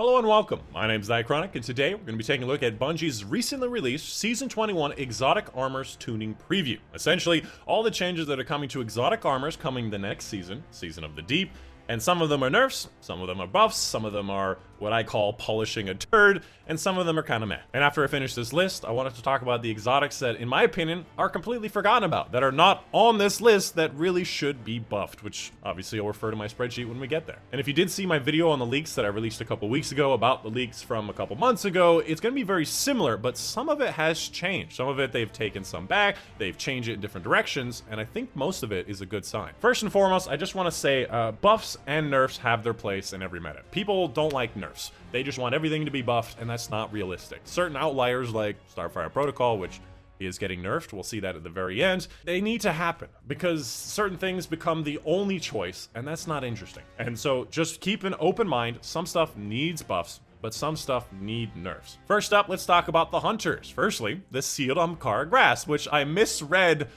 Hello and welcome, my name is Dychronic, and today we're going to be taking a look at Bungie's recently released Season 21 Exotic Armors Tuning Preview. Essentially, all the changes that are coming to exotic armors coming the next season, Season of the Deep, and some of them are nerfs, some of them are buffs, some of them are what I call polishing a turd, and some of them are kind of meh. And after I finish this list, I wanted to talk about the exotics that, in my opinion, are completely forgotten about, that are not on this list that really should be buffed, which obviously I'll refer to my spreadsheet when we get there. And if you did see my video on the leaks that I released a couple weeks ago about the leaks from a couple months ago, it's going to be very similar, but some of it has changed. Some of it they've taken some back, they've changed it in different directions, and I think most of it is a good sign. First and foremost, I just want to say buffs and nerfs have their place in every meta. People don't like nerfs. They just want everything to be buffed, and that's not realistic. Certain outliers like Starfire Protocol, which is getting nerfed, we'll see that at the very end, they need to happen because certain things become the only choice, and that's not interesting. And so just keep an open mind. Some stuff needs buffs, but some stuff need nerfs. First up, let's talk about the hunters. Firstly, the Sealed Humkar Grass, which I misread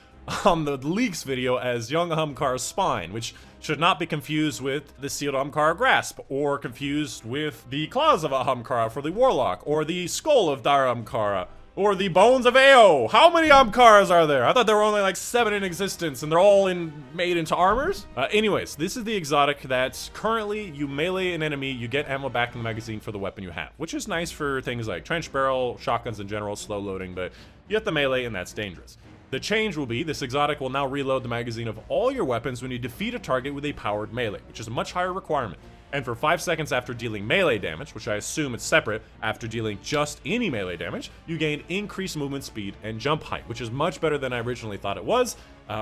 on the leaks video as Young Humkar's Spine, which should not be confused with the Sealed Humkar Grasp, or confused with the Claws of a Humkara for the Warlock, or the Skull of Dire Humkara, or the Bones of Ao. How many Humkaras are there? I thought there were only like 7 in existence, and they're all made into armors? Anyways, this is the exotic that currently you melee an enemy, you get ammo back in the magazine for the weapon you have, which is nice for things like trench barrel, shotguns in general, slow loading, but you have to melee and that's dangerous. The change will be this exotic will now reload the magazine of all your weapons when you defeat a target with a powered melee, which is a much higher requirement. And for 5 seconds after dealing melee damage, which I assume it's separate after dealing just any melee damage, you gain increased movement speed and jump height, which is much better than I originally thought it was,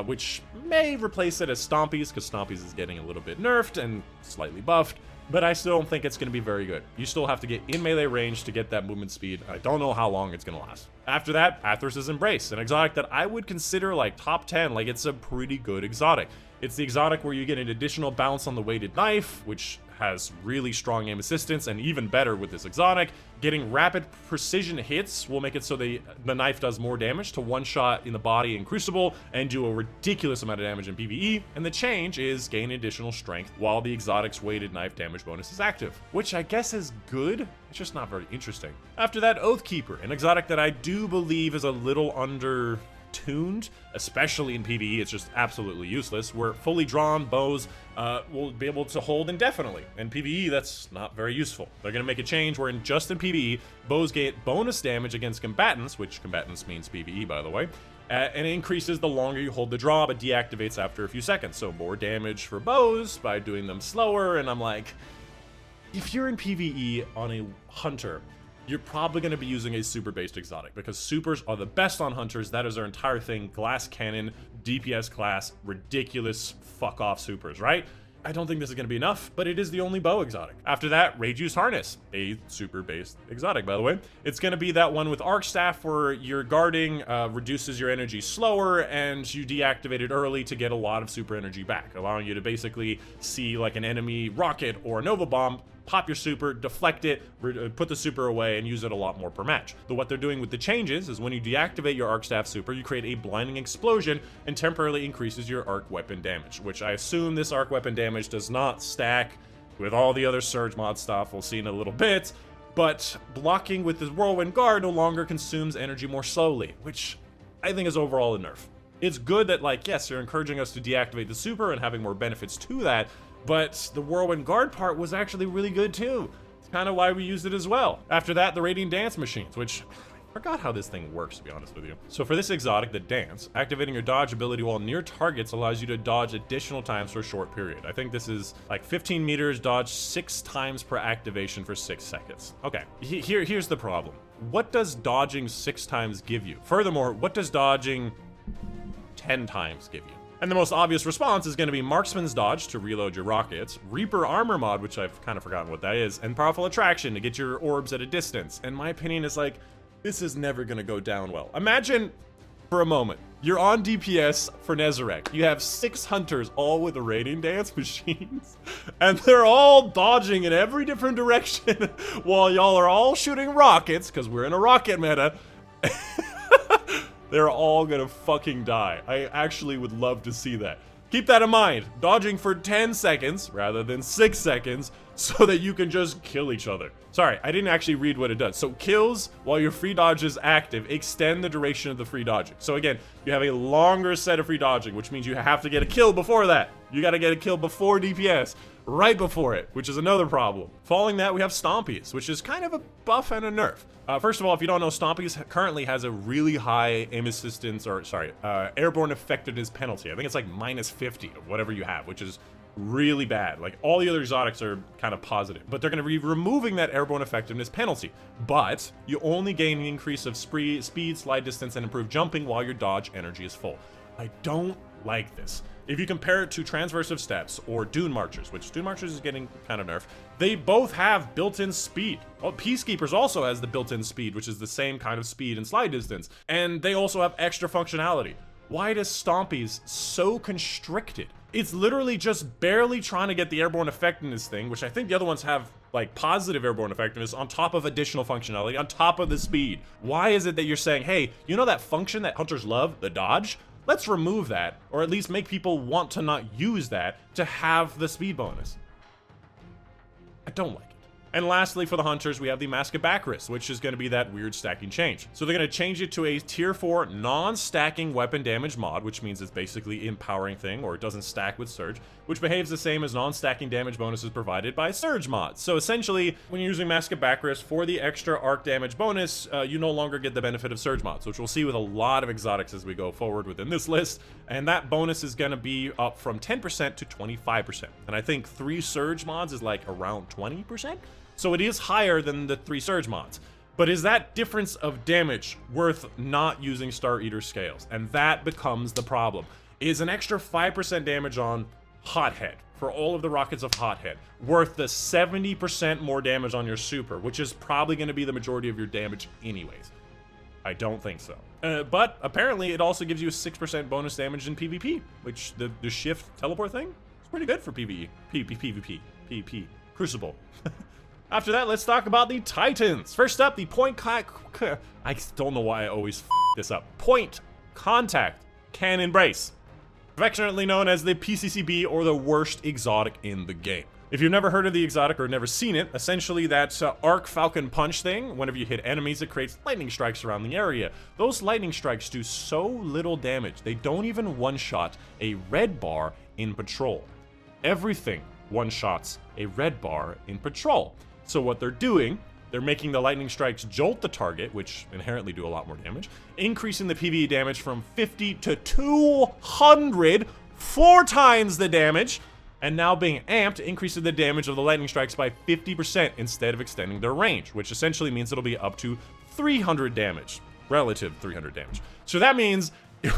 which may replace it as Stompies, because Stompies is getting a little bit nerfed and slightly buffed. But I still don't think it's going to be very good. You still have to get in melee range to get that movement speed. I don't know how long it's going to last. After that, Athos' Embrace, an exotic that I would consider like top 10, like it's a pretty good exotic. It's the exotic where you get an additional bounce on the weighted knife, which has really strong aim assistance, and even better with this exotic, getting rapid precision hits will make it so the knife does more damage to one shot in the body in Crucible and do a ridiculous amount of damage in PvE, and the change is gain additional strength while the exotic's weighted knife damage bonus is active, which I guess is good, it's just not very interesting. After that, Oathkeeper, an exotic that I do believe is a little tuned, especially in PvE. It's just absolutely useless, where fully drawn bows will be able to hold indefinitely. In PvE, that's not very useful. They're going to make a change where just in PvE, bows get bonus damage against combatants, which combatants means PvE, by the way, and it increases the longer you hold the draw, but deactivates after a few seconds. So more damage for bows by doing them slower, and I'm like, if you're in PvE on a hunter, you're probably going to be using a super-based exotic, because supers are the best on hunters. That is their entire thing. Glass cannon, DPS class, ridiculous fuck-off supers, right? I don't think this is going to be enough, but it is the only bow exotic. After that, Rage-Use Harness, a super-based exotic, by the way. It's going to be that one with Arc Staff where your guarding reduces your energy slower, and you deactivate it early to get a lot of super energy back, allowing you to basically see like an enemy rocket or a Nova Bomb, pop your super, deflect it, put the super away, and use it a lot more per match. But what they're doing with the changes is when you deactivate your Arc Staff super, you create a blinding explosion and temporarily increases your arc weapon damage, which I assume this arc weapon damage does not stack with all the other Surge mod stuff we'll see in a little bit, but blocking with the Whirlwind Guard no longer consumes energy more slowly, which I think is overall a nerf. It's good that, like, yes, you're encouraging us to deactivate the super and having more benefits to that, but the Whirlwind Guard part was actually really good too. It's kind of why we used it as well. After that, the Radiant Dance Machines, which I forgot how this thing works, to be honest with you. So for this exotic, the Dance, activating your dodge ability while near targets allows you to dodge additional times for a short period. I think this is like 15 meters, dodge 6 times per activation for 6 seconds. Okay, here's the problem. What does dodging 6 times give you? Furthermore, what does dodging 10 times give you? And the most obvious response is going to be Marksman's Dodge to reload your rockets, Reaper Armor Mod, which I've kind of forgotten what that is, and Powerful Attraction to get your orbs at a distance. And my opinion is like, this is never going to go down well. Imagine, for a moment, you're on DPS for Nezarec. You have 6 hunters, all with the Radiant Dance Machines, and they're all dodging in every different direction while y'all are all shooting rockets, because we're in a rocket meta. They're all gonna fucking die. I actually would love to see that. Keep that in mind. Dodging for 10 seconds rather than 6 seconds so that you can just kill each other. Sorry, I didn't actually read what it does. So kills while your free dodge is active extend the duration of the free dodging. So again, you have a longer set of free dodging, which means you have to get a kill before that. You got to get a kill before DPS, right before it, which is another problem. Following that, we have Stompies, which is kind of a buff and a nerf. First of all, if you don't know, Stompies currently has a really high aim assistance, or sorry, airborne effectiveness penalty. I think it's like -50 of whatever you have, which is really bad. Like all the other exotics are kind of positive, but they're going to be removing that airborne effectiveness penalty. But you only gain the increase of speed, slide distance, and improved jumping while your dodge energy is full. I don't like this. If you compare it to Transversive Steps or Dune Marchers, which Dune Marchers is getting kind of nerfed, they both have built-in speed. Well, Peacekeepers also has the built-in speed, which is the same kind of speed and slide distance, and they also have extra functionality. Why does Stompies so constricted? It's literally just barely trying to get the airborne effectiveness thing, which I think the other ones have like positive airborne effectiveness on top of additional functionality, on top of the speed. Why is it that you're saying, hey, you know that function that hunters love, the dodge? Let's remove that, or at least make people want to not use that to have the speed bonus. I don't like it. And lastly, for the hunters, we have the Mask of Bacchus, which is going to be that weird stacking change. So they're going to change it to a tier 4 non-stacking weapon damage mod, which means it's basically empowering thing, or it doesn't stack with Surge, which behaves the same as non-stacking damage bonuses provided by Surge mods. So essentially, when you're using Mask of Bacchus for the extra arc damage bonus, you no longer get the benefit of Surge mods, which we'll see with a lot of exotics as we go forward within this list. And that bonus is going to be up from 10% to 25%. And I think 3 Surge mods is like around 20%. So it is higher than the 3 Surge mods. But is that difference of damage worth not using Star Eater scales? And that becomes the problem. Is an extra 5% damage on Hothead for all of the rockets of Hothead worth the 70% more damage on your super, which is probably going to be the majority of your damage anyways? I don't think so. But apparently it also gives you a 6% bonus damage in PvP, which the shift teleport thing is pretty good for PvE. PvP. Crucible. After that, let's talk about the Titans. First up, the I don't know why I always this up. Point Contact Cannon Brace, affectionately known as the PCCB, or the worst exotic in the game. If you've never heard of the exotic or never seen it, essentially that's Arc Falcon Punch thing. Whenever you hit enemies, it creates lightning strikes around the area. Those lightning strikes do so little damage, they don't even one-shot a red bar in patrol. Everything one-shots a red bar in patrol. So what they're doing, they're making the lightning strikes jolt the target, which inherently do a lot more damage, increasing the PvE damage from 50 to 200, 4 times the damage, and now being amped, increasing the damage of the lightning strikes by 50% instead of extending their range, which essentially means it'll be up to 300 damage, relative 300 damage. So that means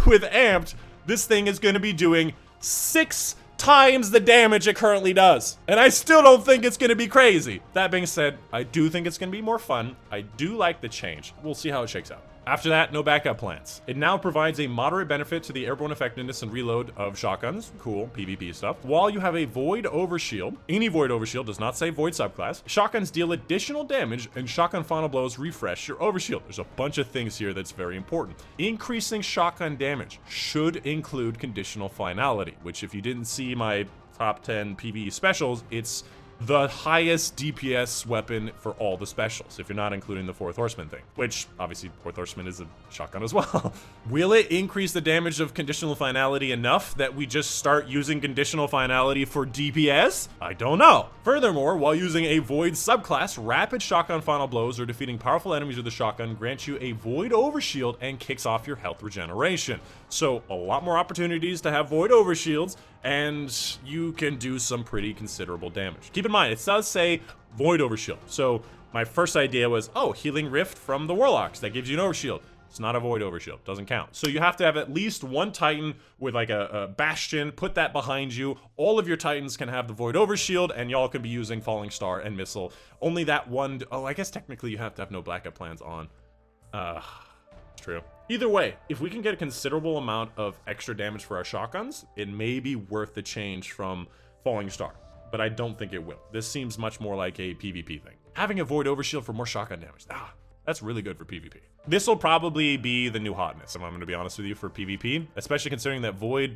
with amped, this thing is going to be doing 6 times the damage it currently does. And I still don't think it's gonna be crazy. That being said, I do think it's gonna be more fun. I do like the change. We'll see how it shakes out. After that, no backup plans. It now provides a moderate benefit to the airborne effectiveness and reload of shotguns. Cool, PvP stuff. While you have a Void Overshield, any Void Overshield, does not say Void subclass, shotguns deal additional damage and shotgun final blows refresh your overshield. There's a bunch of things here that's very important. Increasing shotgun damage should include conditional finality, which if you didn't see my top 10 PvE specials, it's the highest DPS weapon for all the specials, if you're not including the 4th Horseman thing, which obviously 4th Horseman is a shotgun as well. Will it increase the damage of conditional finality enough that we just start using conditional finality for DPS? I don't know. Furthermore, while using a Void subclass, rapid shotgun final blows or defeating powerful enemies with the shotgun grants you a Void Overshield and kicks off your health regeneration. So a lot more opportunities to have Void Overshields, and you can do some pretty considerable damage. Keep in mind, it does say Void Overshield. So my first idea was, oh, Healing Rift from the Warlocks, that gives you an Overshield. It's not a Void Overshield, doesn't count. So you have to have at least one Titan with like a Bastion, put that behind you. All of your Titans can have the Void Overshield, and y'all can be using Falling Star and Missile. Only that one, oh, I guess technically you have to have no backup plans on. True. Either way, if we can get a considerable amount of extra damage for our shotguns, it may be worth the change from Falling Star, but I don't think it will. This seems much more like a PvP thing. Having a Void Overshield for more shotgun damage, that's really good for PvP. This will probably be the new hotness, if I'm going to be honest with you, for PvP, especially considering that Void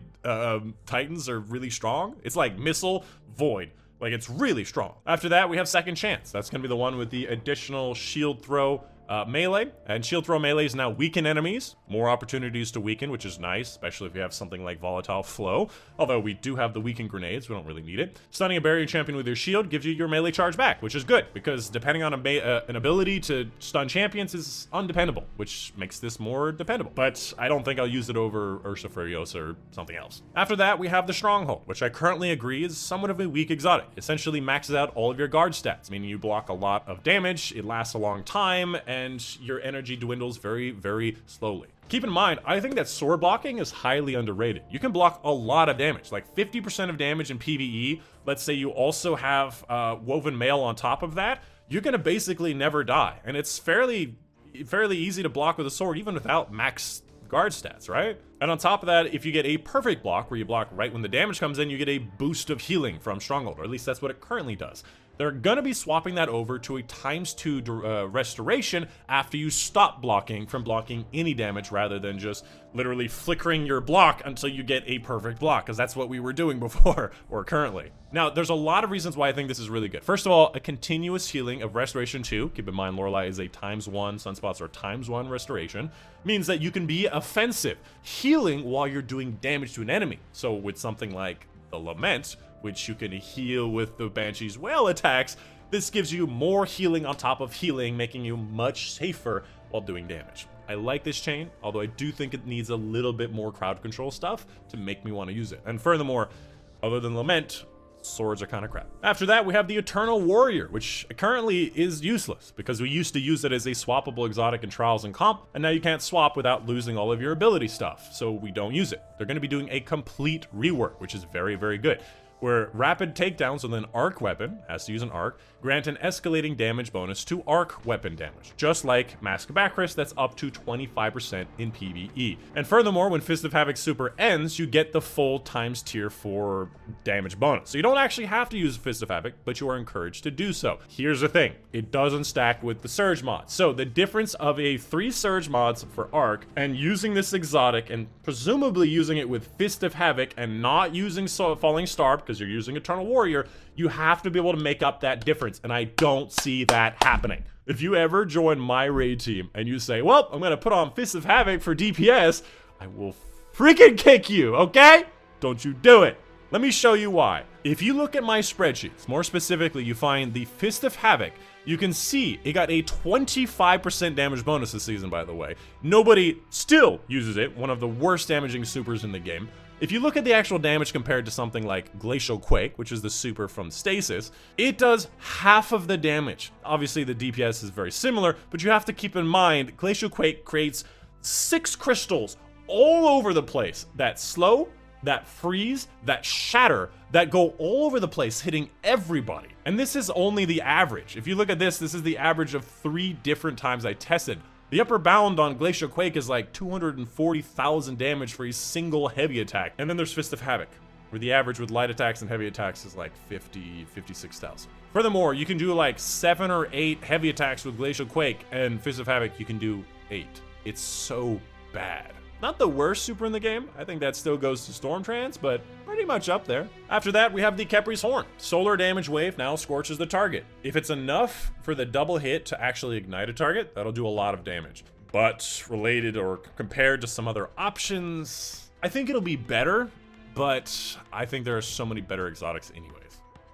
Titans are really strong. It's like Missile, Void, Like, it's really strong. After that, we have Second Chance. That's going to be the one with the additional shield throw melee, and shield throw melee is now weaken enemies, more opportunities to weaken, which is nice, especially if you have something like volatile flow, although we do have the weaken grenades, we don't really need it. Stunning a barrier champion with your shield gives you your melee charge back, which is good, because depending on an ability to stun champions is undependable, which makes this more dependable, but I don't think I'll use it over Ursa Furiosa or something else. After that, we have the Stronghold, which I currently agree is somewhat of a weak exotic. Essentially maxes out all of your guard stats, meaning you block a lot of damage, it lasts a long time, and your energy dwindles very, very slowly. Keep in mind, I think that sword blocking is highly underrated. You can block a lot of damage, like 50% of damage in PvE. Let's say you also have Woven Mail on top of that. You're gonna basically never die, and it's fairly easy to block with a sword, even without max guard stats, right? And on top of that, if you get a perfect block, where you block right when the damage comes in, you get a boost of healing from Stronghold, or at least that's what it currently does. They're gonna be swapping that over to a ×2 restoration after you stop blocking from blocking any damage, rather than just literally flickering your block until you get a perfect block, because that's what we were doing before, or currently. Now, there's a lot of reasons why I think this is really good. First of all, a continuous healing of Restoration 2. Keep in mind, Lorelei is a ×1, Sunspots are ×1 restoration. Means that you can be offensive, healing while you're doing damage to an enemy. So with something like the Lament, which you can heal with the Banshee's Wail attacks, this gives you more healing on top of healing, making you much safer while doing damage. I like this chain, although I do think it needs a little bit more crowd control stuff to make me want to use it. And furthermore, other than Lament, swords are kind of crap. After that, we have the Eternal Warrior, which currently is useless, because we used to use it as a swappable exotic in Trials and Comp, and now you can't swap without losing all of your ability stuff, so we don't use it. They're going to be doing a complete rework, which is very, very good, where rapid takedowns with an arc weapon, has to use an arc, grant an escalating damage bonus to arc weapon damage, just like Mask of Bacchus, that's up to 25% in PvE. And furthermore, when Fist of Havoc super ends, you get the full times tier 4 damage bonus. So you don't actually have to use Fist of Havoc, but you are encouraged to do so. Here's the thing, it doesn't stack with the Surge mod. So the difference of a 3 Surge mods for arc, and using this exotic, and presumably using it with Fist of Havoc, and not using Falling Star, because you're using Eternal Warrior, you have to be able to make up that difference, and I don't see that happening. If you ever join my raid team and you say, well, I'm gonna put on Fist of Havoc for DPS, I will freaking kick you, okay? Don't you do it. Let me show you why. If you look at my spreadsheets, more specifically, you find the Fist of Havoc, you can see it got a 25% damage bonus this season, by the way. Nobody still uses it, one of the worst damaging supers in the game. If you look at the actual damage compared to something like Glacial Quake, which is the super from Stasis, it does half of the damage. Obviously, the DPS is very similar, but you have to keep in mind, Glacial Quake creates 6 crystals all over the place that slow, that freeze, that shatter, that go all over the place, hitting everybody. And this is only the average. If you look at this, this is the average of 3 different times I tested. The upper bound on Glacial Quake is like 240,000 damage for a single heavy attack. And then there's Fist of Havoc, where the average with light attacks and heavy attacks is like 56,000. Furthermore, you can do like 7 or 8 heavy attacks with Glacial Quake, and Fist of Havoc, you can do 8. It's so bad. Not the worst super in the game. I think that still goes to Stormtrance, but pretty much up there. After that, we have the Kepri's Horn. Solar damage wave now scorches the target. If it's enough for the double hit to actually ignite a target, that'll do a lot of damage. But related or compared to some other options, I think it'll be better, but I think there are so many better exotics anyways.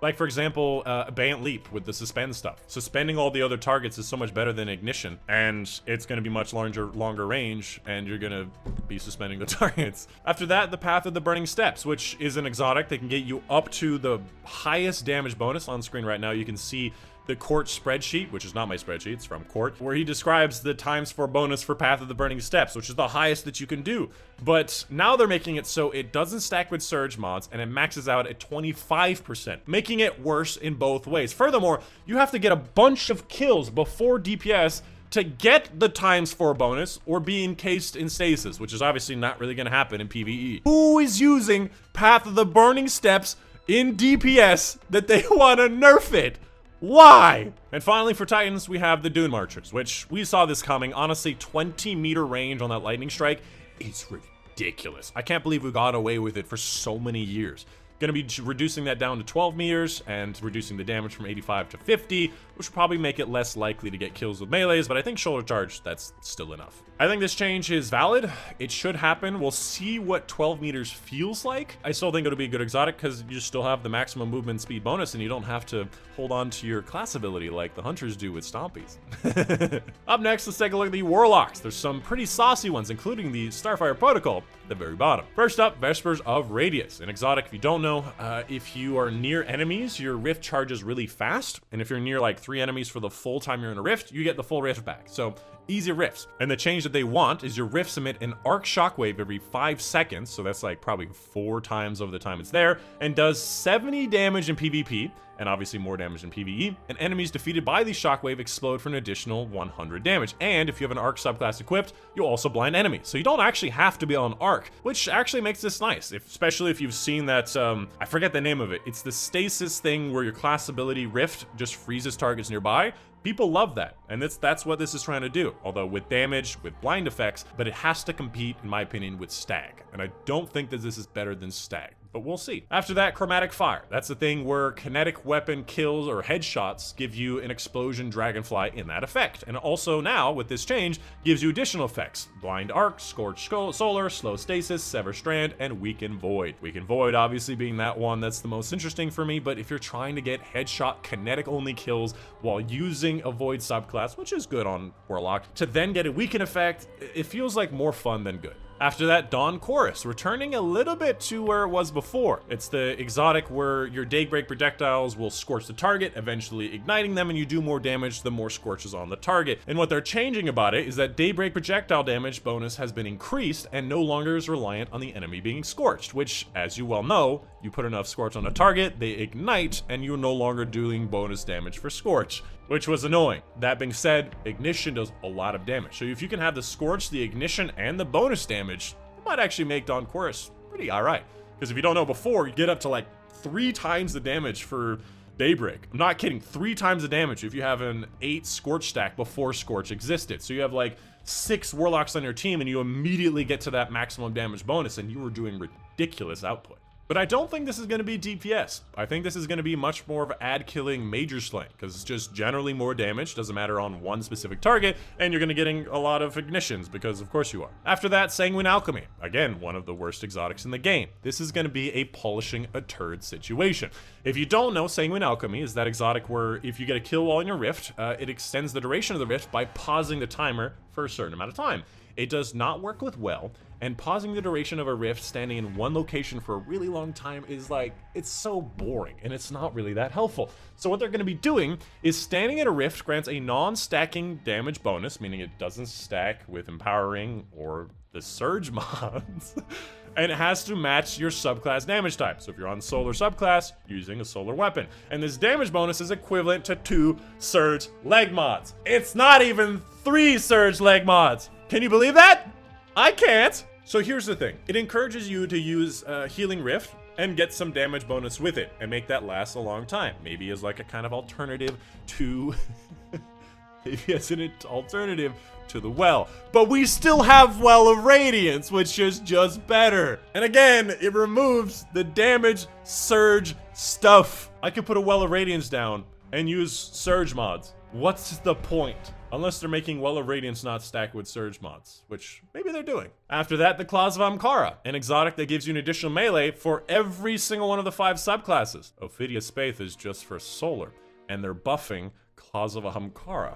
Like, for example, Bant Leap with the suspend stuff. Suspending all the other targets is so much better than Ignition, and it's going to be much longer range, and you're going to be suspending the targets. After that, the Path of the Burning Steps, which is an exotic that can get you up to the highest damage bonus. On screen right now, you can see the Court spreadsheet, which is not my spreadsheet, it's from Court, where he describes the ×4 bonus for Path of the Burning Steps, which is the highest that you can do. But now they're making it so it doesn't stack with Surge mods, and it maxes out at 25%, making it worse in both ways. Furthermore, you have to get a bunch of kills before DPS to get the ×4 bonus or be encased in stasis, which is obviously not really going to happen in PvE. Who is using Path of the Burning Steps in DPS that they want to nerf it? Why? And finally, for Titans, we have the Dune Marchers, which we saw this coming. Honestly, 20-meter range on that lightning strike is ridiculous. I can't believe we got away with it for so many years. Gonna be reducing that down to 12 meters and reducing the damage from 85 to 50, which will probably make it less likely to get kills with melees, but I think shoulder charge, that's still enough. I think this change is valid. It should happen. We'll see what 12 meters feels like. I still think it'll be a good exotic because you still have the maximum movement speed bonus and you don't have to hold on to your class ability like the hunters do with stompies. Up next, let's take a look at the warlocks. There's some pretty saucy ones, including the Starfire Protocol at the very bottom. First up, Vespers of Radius. An exotic, if you don't know, if you are near enemies, your rift charges really fast. And if you're near like 3 enemies for the full time you're in a rift, you get the full rift back. So easy rifts. And the change that they want is your rifts emit an arc shockwave every 5 seconds, so that's like probably 4 times over the time it's there, and does 70 damage in PvP, and obviously more damage in PvE, and enemies defeated by the shockwave explode for an additional 100 damage. And if you have an arc subclass equipped, you'll also blind enemies. So you don't actually have to be on arc, which actually makes this nice, especially if you've seen that, I forget the name of it. It's the stasis thing where your class ability rift just freezes targets nearby. People love that, and that's what this is trying to do, although with damage, with blind effects, but it has to compete, in my opinion, with Stag, and I don't think that this is better than Stag, but we'll see. After that, Chromatic Fire. That's the thing where kinetic weapon kills or headshots give you an explosion dragonfly in that effect, and also now, with this change, gives you additional effects. Blind Arc, Scorch Solar, Slow Stasis, Sever Strand, and Weaken Void. Weaken Void obviously being that one that's the most interesting for me, but if you're trying to get headshot kinetic-only kills while using a Void subclass, which is good on Warlock, to then get a Weaken effect, it feels like more fun than good. After that, Dawn Chorus, returning a little bit to where it was before. It's the exotic where your Daybreak projectiles will scorch the target, eventually igniting them, and you do more damage the more scorches on the target. And what they're changing about it is that Daybreak projectile damage bonus has been increased and no longer is reliant on the enemy being scorched, which, as you well know, you put enough scorch on a target, they ignite, and you're no longer doing bonus damage for scorch, which was annoying. That being said, ignition does a lot of damage. So if you can have the scorch, the ignition, and the bonus damage, it might actually make Dawn Chorus pretty alright. Because if you don't know before, you get up to like 3 times the damage for Daybreak. I'm not kidding, 3 times the damage if you have an 8 Scorch stack before Scorch existed. So you have like 6 Warlocks on your team and you immediately get to that maximum damage bonus and you were doing ridiculous output. But I don't think this is going to be DPS. I think this is going to be much more of ad-killing major slaying, because it's just generally more damage, doesn't matter on one specific target, and you're going to getting a lot of ignitions, because of course you are. After that, Sanguine Alchemy. Again, one of the worst exotics in the game. This is going to be a polishing a turd situation. If you don't know, Sanguine Alchemy is that exotic where if you get a kill while in your rift, it extends the duration of the rift by pausing the timer for a certain amount of time. It does not work with well, and pausing the duration of a rift standing in one location for a really long time is like, it's so boring, and it's not really that helpful. So what they're going to be doing is standing in a rift grants a non-stacking damage bonus, meaning it doesn't stack with Empowering or the Surge mods, and it has to match your subclass damage type. So if you're on Solar subclass, using a Solar weapon. And this damage bonus is equivalent to 2 Surge leg mods. It's not even 3 Surge leg mods. Can you believe that? I can't. So here's the thing. It encourages you to use Healing Rift and get some damage bonus with it and make that last a long time. Maybe as like a kind of alternative to... maybe as an alternative to the Well. But we still have Well of Radiance, which is just better. And again, it removes the damage surge stuff. I could put a Well of Radiance down and use surge mods. What's the point? Unless they're making Well of Radiance not stack with surge mods, which maybe they're doing. After that, the Claws of Ahamkara, an exotic that gives you an additional melee for every single one of the 5 subclasses. Ophidia Spaith is just for Solar, and they're buffing Claws of Ahamkara.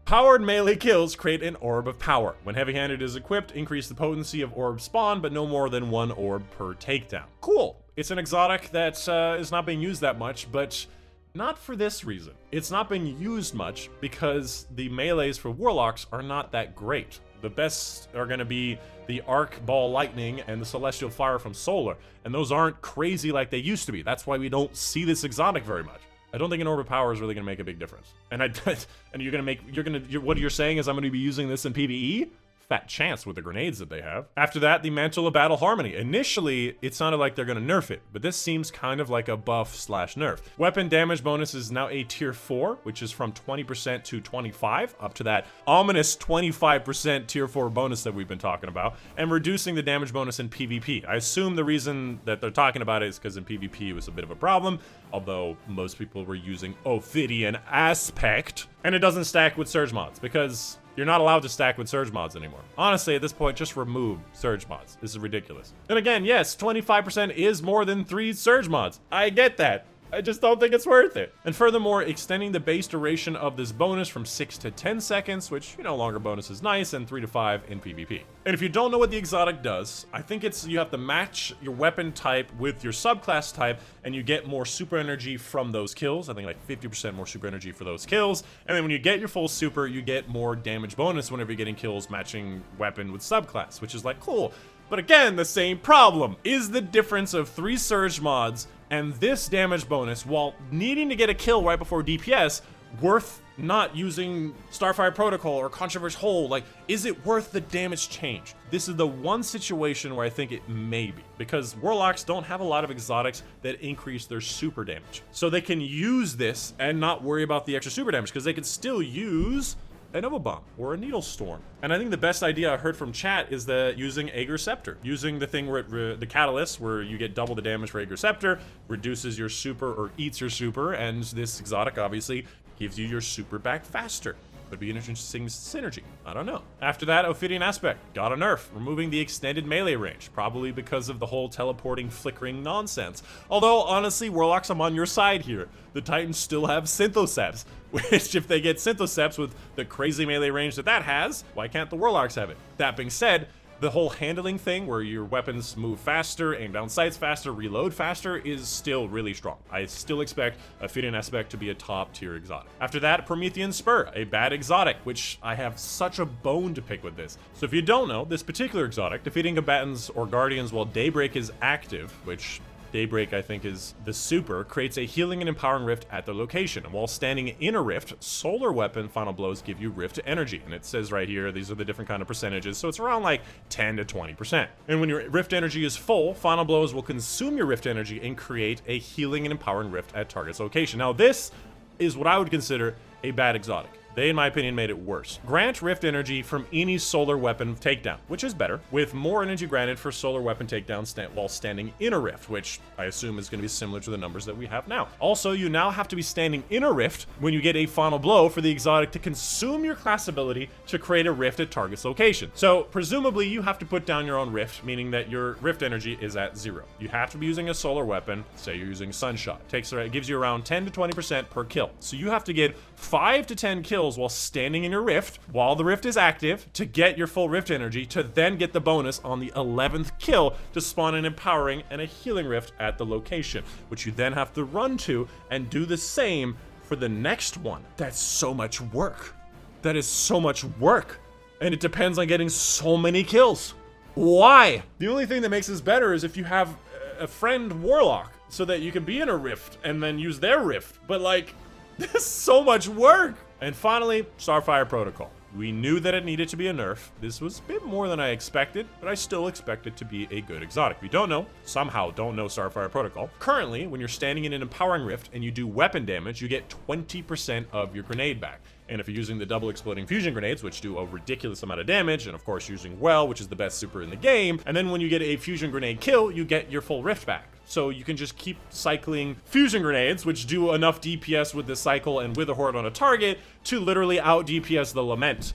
Powered melee kills create an Orb of Power. When Heavy-Handed is equipped, increase the potency of orb spawn, but no more than 1 orb per takedown. Cool. It's an exotic that is not being used that much, but not for this reason. It's not been used much because the melees for Warlocks are not that great. The best are going to be the Arc Ball Lightning and the Celestial Fire from Solar, and those aren't crazy like they used to be. That's why we don't see this exotic very much. I don't think an Orb of Power is really going to make a big difference. And what you're saying is I'm going to be using this in PvE? fat chance with the grenades that they have. After that, the Mantle of Battle Harmony. Initially, it sounded like they're gonna nerf it, but this seems kind of like a buff slash nerf. Weapon damage bonus is now a tier 4, which is from 20% to 25, up to that ominous 25% tier 4 bonus that we've been talking about, and reducing the damage bonus in PvP. I assume the reason that they're talking about it is because in PvP it was a bit of a problem, although most people were using Ophidian Aspect, and it doesn't stack with Surge mods, because you're not allowed to stack with Surge mods anymore. Honestly, at this point, just remove Surge mods. This is ridiculous. And again, yes, 25% is more than 3 Surge mods. I get that. I just don't think it's worth it. And furthermore, extending the base duration of this bonus from 6 to 10 seconds, which, you know, longer bonus is nice, and 3 to 5 in PvP. And if you don't know what the exotic does, I think it's you have to match your weapon type with your subclass type, and you get more super energy from those kills. I think like 50% more super energy for those kills. And then when you get your full super, you get more damage bonus whenever you're getting kills matching weapon with subclass, which is like cool. But again, the same problem. Is the difference of 3 Surge mods and this damage bonus, while needing to get a kill right before DPS, worth not using Starfire Protocol or Controversial Hole? Like, is it worth the damage change? This is the one situation where I think it may be, because Warlocks don't have a lot of exotics that increase their super damage. So they can use this and not worry about the extra super damage, because they can still use a Nova Bomb or a Needle Storm. And I think the best idea I heard from chat is that using Aegir Scepter, using the thing where the catalyst where you get double the damage for Aegir Scepter, reduces your super or eats your super, and this exotic obviously gives you your super back faster. Would be an interesting synergy. I don't know. After that, Ophidian Aspect got a nerf, removing the extended melee range, probably because of the whole teleporting, flickering nonsense. Although, honestly, Warlocks, I'm on your side here. The Titans still have Synthoceps, which if they get Synthoceps with the crazy melee range that has, why can't the Warlocks have it? That being said, the whole handling thing where your weapons move faster, aim down sights faster, reload faster is still really strong. I still expect Ophidian Aspect to be a top tier exotic. After that, Promethean Spur, a bad exotic, which I have such a bone to pick with this. So if you don't know, this particular exotic, defeating combatants or guardians while Daybreak is active, which Daybreak, I think, is the super, creates a healing and empowering rift at their location. And while standing in a rift, solar weapon final blows give you rift energy. And it says right here, these are the different kind of percentages. So it's around like 10 to 20%. And when your rift energy is full, final blows will consume your rift energy and create a healing and empowering rift at target's location. Now this is what I would consider a bad exotic. They, in my opinion, made it worse. Grant rift energy from any solar weapon takedown, which is better, with more energy granted for solar weapon takedown while standing in a rift, which I assume is going to be similar to the numbers that we have now. Also, you now have to be standing in a rift when you get a final blow for the exotic to consume your class ability to create a rift at target's location. So, presumably, you have to put down your own rift, meaning that your rift energy is at 0. You have to be using a solar weapon, say you're using Sunshot. It gives you around 10 to 20% per kill. So you have to get 5 to 10 kills while standing in your rift, while the rift is active, to get your full rift energy, to then get the bonus on the 11th kill to spawn an empowering and a healing rift at the location, which you then have to run to and do the same for the next one. That's so much work. That is so much work. And it depends on getting so many kills. Why? The only thing that makes this better is if you have a friend Warlock, so that you can be in a rift and then use their rift. But like, this is so much work. And finally, Starfire Protocol. We knew that it needed to be a nerf. This was a bit more than I expected, but I still expect it to be a good exotic. If you don't know, somehow don't know Starfire Protocol. Currently, when you're standing in an empowering rift and you do weapon damage, you get 20% of your grenade back. And if you're using the double exploding fusion grenades, which do a ridiculous amount of damage, and of course using Well, which is the best super in the game, and then when you get a fusion grenade kill, you get your full rift back. So you can just keep cycling fusion grenades, which do enough DPS with the cycle and with a horde on a target to literally out DPS the Lament.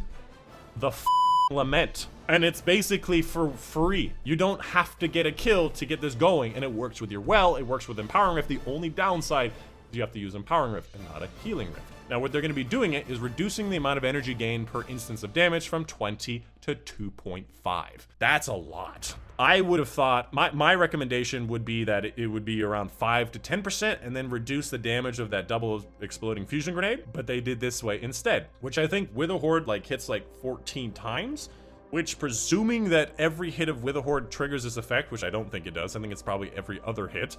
The Lament. And it's basically for free. You don't have to get a kill to get this going, and it works with your Well, it works with Empowering Rift. The only downside is you have to use Empowering Rift and not a Healing Rift. Now what they're going to be doing it is reducing the amount of energy gain per instance of damage from 20 to 2.5. That's a lot. I would have thought, my recommendation would be that it would be around 5 to 10% and then reduce the damage of that double exploding fusion grenade, but they did this way instead, which I think Wither Horde like hits like 14 times, which presuming that every hit of Wither Horde triggers this effect, which I don't think it does, I think it's probably every other hit,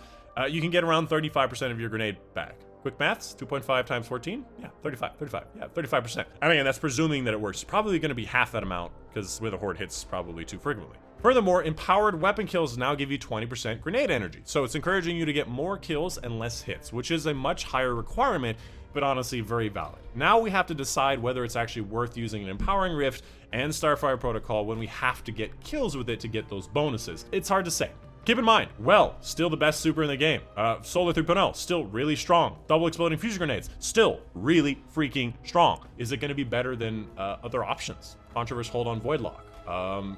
you can get around 35% of your grenade back. Quick maths, 2.5 times 14? Yeah, 35, yeah, 35%. I mean, that's presuming that it works. It's probably gonna be half that amount, because where the horde hits probably too frequently. Furthermore, empowered weapon kills now give you 20% grenade energy, so it's encouraging you to get more kills and less hits, which is a much higher requirement, but honestly very valid. Now we have to decide whether it's actually worth using an Empowering Rift and Starfire Protocol when we have to get kills with it to get those bonuses. It's hard to say. Keep in mind, well, still the best super in the game. Solar 3.0, still really strong. Double exploding fusion grenades, still really freaking strong. Is it gonna be better than other options? Controverse hold on Voidlock.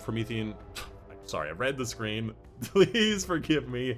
Promethean, sorry, I read the screen. Please forgive me.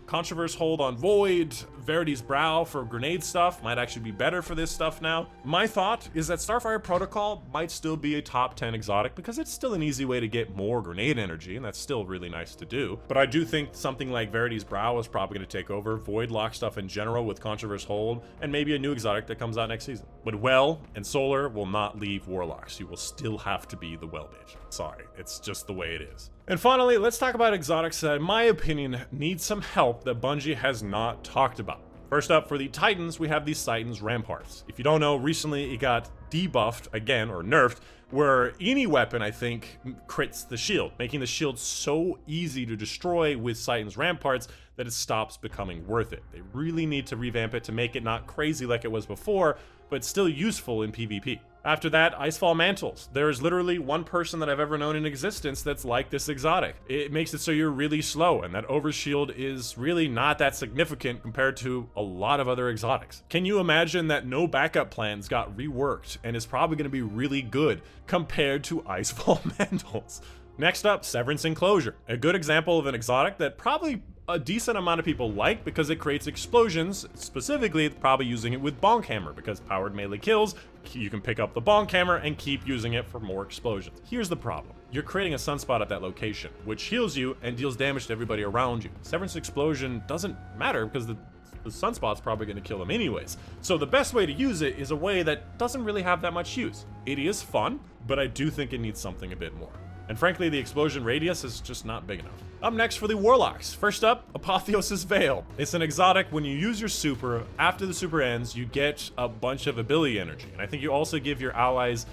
Controverse hold on Void, Verity's Brow for grenade stuff might actually be better for this stuff now. My thought is that Starfire Protocol might still be a top 10 exotic because it's still an easy way to get more grenade energy, and that's still really nice to do. But I do think something like Verity's Brow is probably going to take over Voidlock stuff in general with Controverse hold, and maybe a new exotic that comes out next season. But Well and Solar will not leave Warlocks. You will still have to be the Well bitch. Sorry, it's just the way it is. And finally, let's talk about exotics that, in my opinion, need some help that Bungie has not talked about. First up, for the Titans, we have the Titans Ramparts. If you don't know, recently it got debuffed again, or nerfed, where any weapon, I think, crits the shield, making the shield so easy to destroy with Titans Ramparts that it stops becoming worth it. They really need to revamp it to make it not crazy like it was before, but still useful in PvP. After that, Icefall Mantles. There is literally one person that I've ever known in existence that's like this exotic. It makes it so you're really slow, and that overshield is really not that significant compared to a lot of other exotics. Can you imagine that no backup plans got reworked and is probably going to be really good compared to Icefall Mantles? Next up, Severance Enclosure. A good example of an exotic that probably a decent amount of people like because it creates explosions, specifically probably using it with Bonk Hammer, because powered melee kills, you can pick up the Bonk Hammer and keep using it for more explosions. Here's the problem. You're creating a sunspot at that location, which heals you and deals damage to everybody around you. Severance Explosion doesn't matter because the sunspot's probably going to kill them anyways. So the best way to use it is a way that doesn't really have that much use. It is fun, but I do think it needs something a bit more. And frankly, the explosion radius is just not big enough. Up next for the Warlocks. First up, Apotheosis Veil. It's an exotic. When you use your super, after the super ends, you get a bunch of ability energy. And I think you also give your allies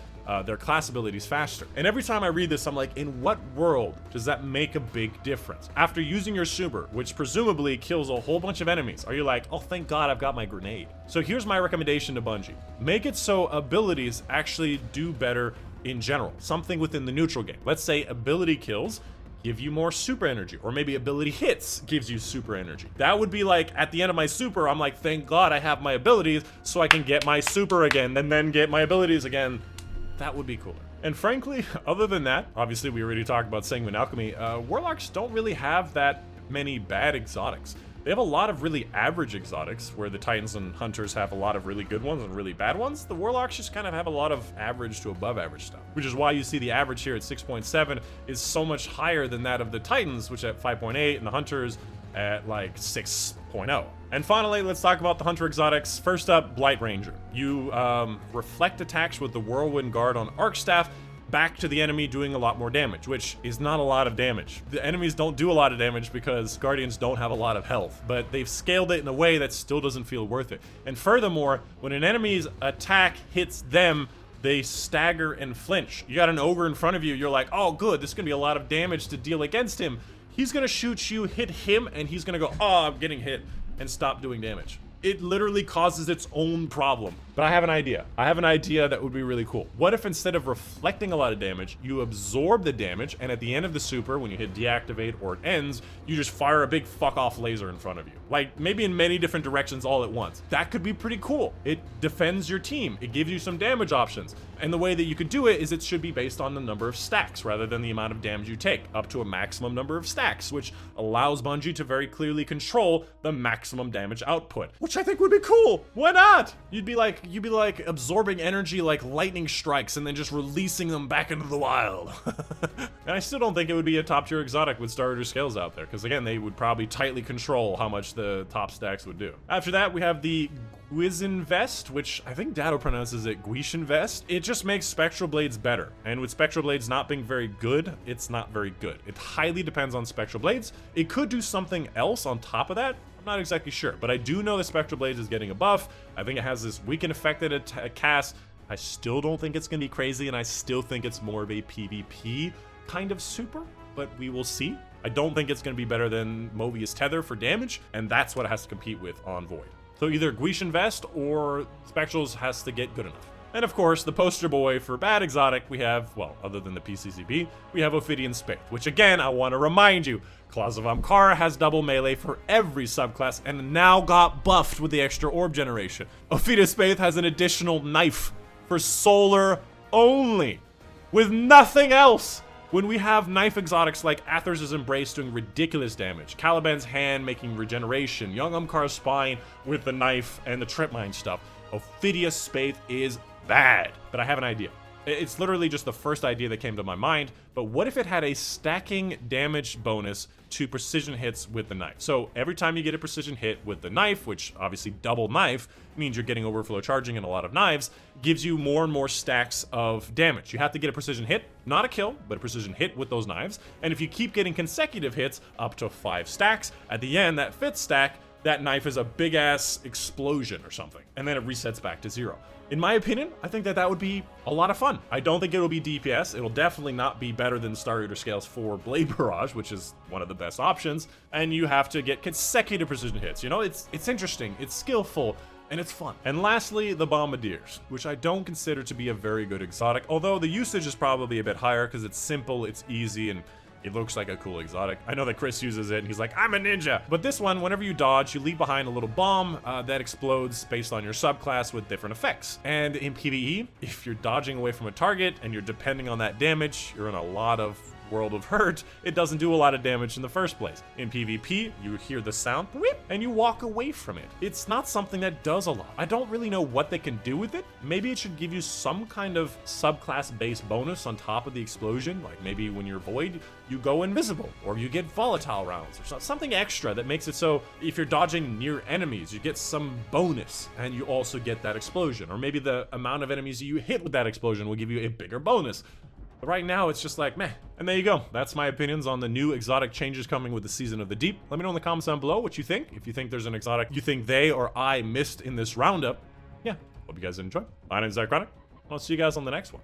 their class abilities faster. And every time I read this, I'm like, in what world does that make a big difference? After using your super, which presumably kills a whole bunch of enemies, are you like, oh, thank God I've got my grenade? So here's my recommendation to Bungie. Make it so abilities actually do better in general, something within the neutral game. Let's say ability kills give you more super energy, or maybe ability hits gives you super energy. That would be like, at the end of my super, I'm like, thank God I have my abilities so I can get my super again and then get my abilities again. That would be cooler. And frankly, other than that, obviously we already talked about Sanguine Alchemy, Warlocks don't really have that many bad exotics. They have a lot of really average exotics, where the Titans and Hunters have a lot of really good ones and really bad ones. The Warlocks just kind of have a lot of average to above average stuff, which is why you see the average here at 6.7 is so much higher than that of the Titans, which at 5.8, and the Hunters at like 6.0. And finally, let's talk about the Hunter exotics. First up, Blight Ranger. You reflect attacks with the Whirlwind Guard on Arcstaff back to the enemy, doing a lot more damage, which is not a lot of damage. The enemies don't do a lot of damage because Guardians don't have a lot of health, but they've scaled it in a way that still doesn't feel worth it. And furthermore, when an enemy's attack hits them, they stagger and flinch. You got an ogre in front of you, you're like, oh good, this is gonna be a lot of damage to deal against him. He's gonna shoot you, hit him, and he's gonna go, oh, I'm getting hit, and stop doing damage. It literally causes its own problem. But I have an idea. I have an idea that would be really cool. What if instead of reflecting a lot of damage, you absorb the damage, and at the end of the super, when you hit deactivate or it ends, you just fire a big fuck off laser in front of you. Like, maybe in many different directions all at once. That could be pretty cool. It defends your team. It gives you some damage options. And the way that you could do it is it should be based on the number of stacks rather than the amount of damage you take, up to a maximum number of stacks, which allows Bungie to very clearly control the maximum damage output, which I think would be cool. Why not? You'd be like absorbing energy like lightning strikes and then just releasing them back into the wild. And I still don't think it would be a top tier exotic with starter scales out there, because again, they would probably tightly control how much the top stacks would do. After that, we have the Guizin Vest, which I think Dado pronounces it Guishin Vest. It just makes Spectral Blades better. And with Spectral Blades not being very good, it's not very good. It highly depends on Spectral Blades. It could do something else on top of that. I'm not exactly sure, but I do know the Spectral Blades is getting a buff. I think it has this weaken effect that it casts. I still don't think it's going to be crazy, and I still think it's more of a PvP kind of super, but we will see. I don't think it's going to be better than Mobius Tether for damage, and that's what it has to compete with on Void. So either Grecian Vest or Spectrals has to get good enough. And of course, the poster boy for bad exotic, we have, well, other than the PCCB, we have Ophidian Spade, which again, I want to remind you, Claws of Amkara has double melee for every subclass and now got buffed with the extra orb generation. Ophidian Spade has an additional knife for solar only, with nothing else. When we have knife exotics like Athers' Embrace doing ridiculous damage, Caliban's Hand making regeneration, Young Umkar's Spine with the knife and the trip mine stuff, Ophidian Spade is bad. But I have an idea. It's literally just the first idea that came to my mind, but what if it had a stacking damage bonus to precision hits with the knife? So every time you get a precision hit with the knife, which obviously double knife means you're getting overflow charging and a lot of knives, gives you more and more stacks of damage. You have to get a precision hit, not a kill, but a precision hit with those knives. And if you keep getting consecutive hits up to 5 stacks, at the end, that 5th stack, that knife is a big ass explosion or something, and then it resets back to 0. In my opinion, I think that would be a lot of fun. I don't think it'll be DPS. It'll definitely not be better than Star Eater Scales 4 Blade Barrage, which is one of the best options. And you have to get consecutive precision hits. You know, it's interesting, it's skillful, and it's fun. And lastly, the Bombardiers, which I don't consider to be a very good exotic, although the usage is probably a bit higher because it's simple, it's easy, and it looks like a cool exotic. I know that Chris uses it and he's like, I'm a ninja. But this one, whenever you dodge, you leave behind a little bomb that explodes based on your subclass with different effects. And in PvE, if you're dodging away from a target and you're depending on that damage, you're in a lot of World of Hurt, it doesn't do a lot of damage in the first place. In PvP, you hear the sound, whip, and you walk away from it. It's not something that does a lot. I don't really know what they can do with it. Maybe it should give you some kind of subclass-based bonus on top of the explosion, like maybe when you're Void, you go invisible, or you get volatile rounds, or something extra that makes it so if you're dodging near enemies, you get some bonus, and you also get that explosion. Or maybe the amount of enemies you hit with that explosion will give you a bigger bonus. But right now, it's just like, meh. And there you go. That's my opinions on the new exotic changes coming with the Season of the Deep. Let me know in the comments down below what you think. If you think there's an exotic you think they or I missed in this roundup. Yeah, hope you guys enjoy. My name's Dychronic. I'll see you guys on the next one.